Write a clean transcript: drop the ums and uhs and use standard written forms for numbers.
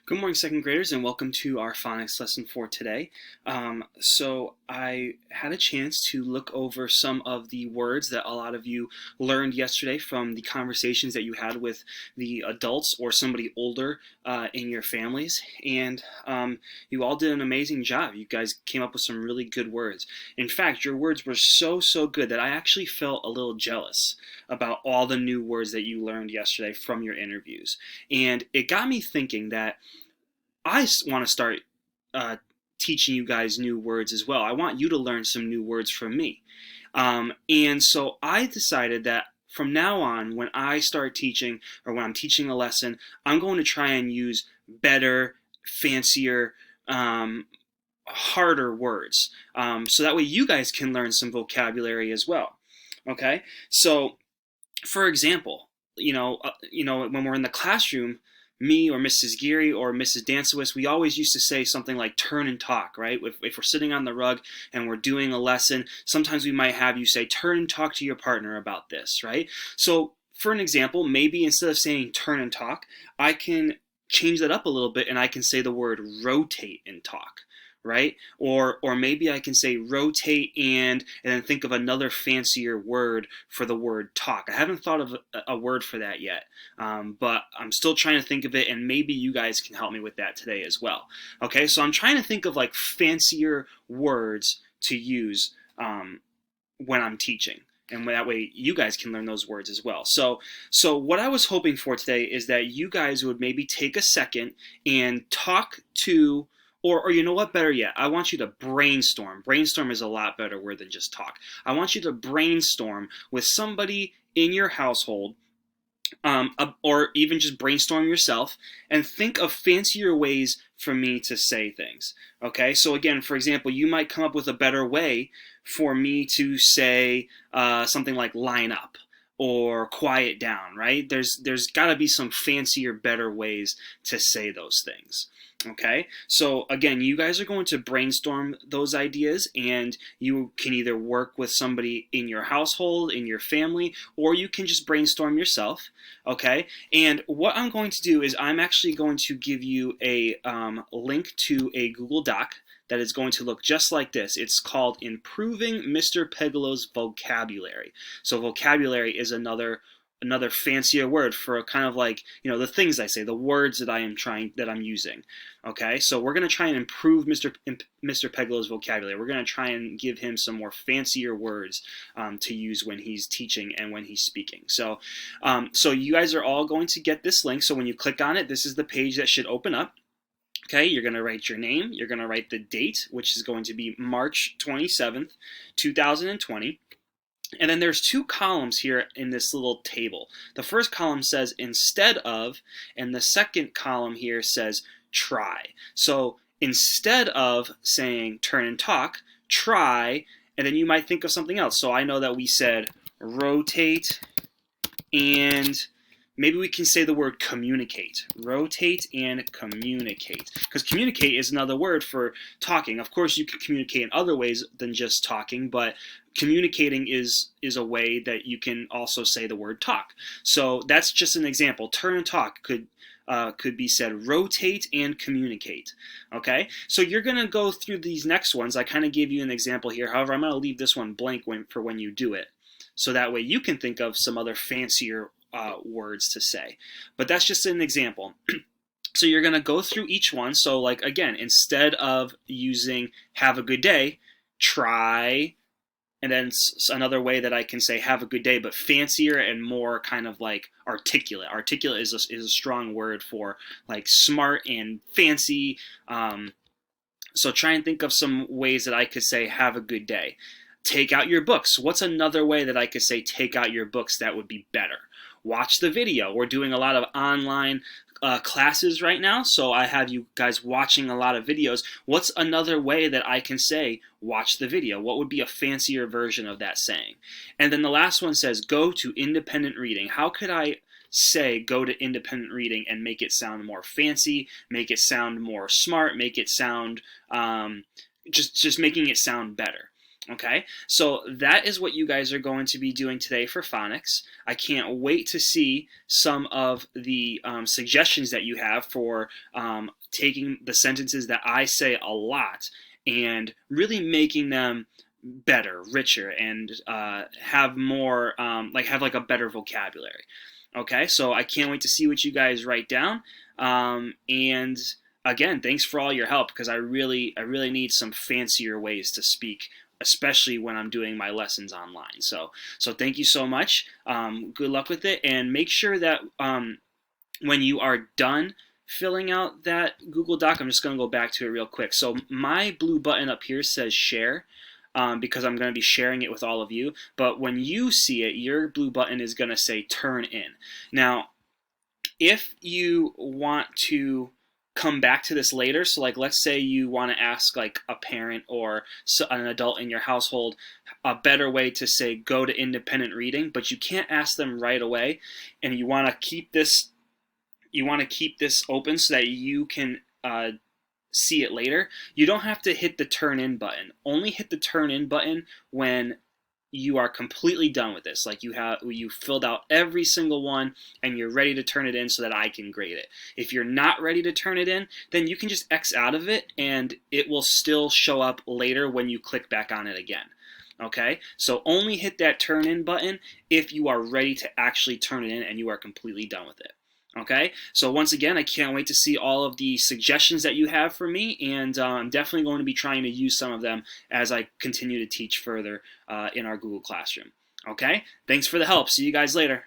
Good morning, second graders, and welcome to our phonics lesson for today. So I had a chance to look over some of the words that a lot of you learned yesterday from the conversations that you had with the adults or somebody older in your families, and you all did an amazing job. You guys came up with some really good words. In fact, your words were so good that I actually felt a little jealous about all the new words that you learned yesterday from your interviews. And it got me thinking that I want to start teaching you guys new words as well. I want you to learn some new words from me. And so I decided that from now on, when I start teaching or when I'm teaching a lesson, I'm going to try and use better, fancier, harder words. So that way you guys can learn some vocabulary as well. Okay? So, for example, when we're in the classroom, me or Mrs. Geary or Mrs. Dancewis, we always used to say something like turn and talk, right? If we're sitting on the rug and we're doing a lesson, sometimes we might have you say turn and talk to your partner about this, right? So for an example, maybe instead of saying turn and talk, I can change that up a little bit and I can say the word rotate and talk. Right? Or maybe I can say rotate and then think of another fancier word for the word talk. I haven't thought of a word for that yet, but I'm still trying to think of it, and maybe you guys can help me with that today as well. Okay, so I'm trying to think of like fancier words to use when I'm teaching. And that way you guys can learn those words as well. So what I was hoping for today is that you guys would maybe take a second and talk to, or you know what, better yet, I want you to brainstorm. Brainstorm is a lot better word than just talk. I want you to brainstorm with somebody in your household, or even just brainstorm yourself and think of fancier ways for me to say things. Okay, so again, for example, you might come up with a better way for me to say something like line up or quiet down, right? There's got to be some fancier, better ways to say those things. Okay, so again, you guys are going to brainstorm those ideas, and you can either work with somebody in your household, in your family, or you can just brainstorm yourself. Okay, and what I'm going to do is I'm actually going to give you a link to a Google Doc that is going to look just like this. It's called Improving Mr. Pegolo's Vocabulary. So vocabulary is another fancier word for kind of like, the things I say, the words that I'm using. Okay, so we're going to try and improve Mr. Pegolo's vocabulary. We're going to try and give him some more fancier words to use when he's teaching and when he's speaking. So you guys are all going to get this link. So when you click on it, this is the page that should open up. Okay, you're going to write your name. You're going to write the date, which is going to be March 27th, 2020. And then there's two columns here in this little table. The first column says instead of, and the second column here says try. So instead of saying turn and talk, try, and then you might think of something else. So I know that we said rotate, and maybe we can say the word communicate. Rotate and communicate. Because communicate is another word for talking. Of course, you can communicate in other ways than just talking, but communicating is a way that you can also say the word talk. So that's just an example. Turn and talk could be said rotate and communicate. Okay, so you're going to go through these next ones. I kind of gave you an example here. However, I'm going to leave this one blank for when you do it. So that way you can think of some other fancier words to say. But that's just an example. So you're going to go through each one. So like, again, instead of using have a good day, try, and then another way that I can say have a good day, but fancier and more kind of like articulate. Articulate is a strong word for like smart and fancy. So try and think of some ways that I could say have a good day. Take out your books. What's another way that I could say take out your books that would be better? Watch the video. We're doing a lot of online classes right now, so I have you guys watching a lot of videos. What's another way that I can say watch the video? What would be a fancier version of that saying? And then the last one says go to independent reading. How could I say go to independent reading and make it sound more fancy, make it sound more smart, make it sound just making it sound better? Okay, so that is what you guys are going to be doing today for phonics. I can't wait to see some of the suggestions that you have for taking the sentences that I say a lot and really making them better, richer, and have more, have like a better vocabulary. Okay, so I can't wait to see what you guys write down. And again, thanks for all your help because I really need some fancier ways to speak, especially when I'm doing my lessons online. So thank you so much. Good luck with it, and make sure that when you are done filling out that Google Doc, I'm just going to go back to it real quick. So my blue button up here says share. Because I'm going to be sharing it with all of you. But when you see it, your blue button is going to say turn in. Now, if you want to come back to this later, so like let's say you want to ask like a parent or an adult in your household a better way to say go to independent reading, but you can't ask them right away, and you want to keep this open so that you can see it later, you don't have to hit the turn in button. Only hit the turn in button when you are completely done with this. Like you filled out every single one and you're ready to turn it in so that I can grade it. If you're not ready to turn it in, then you can just X out of it and it will still show up later when you click back on it again. Okay, so only hit that turn in button if you are ready to actually turn it in and you are completely done with it. Okay, so once again, I can't wait to see all of the suggestions that you have for me, and I'm definitely going to be trying to use some of them as I continue to teach further in our Google Classroom. Okay, thanks for the help. See you guys later.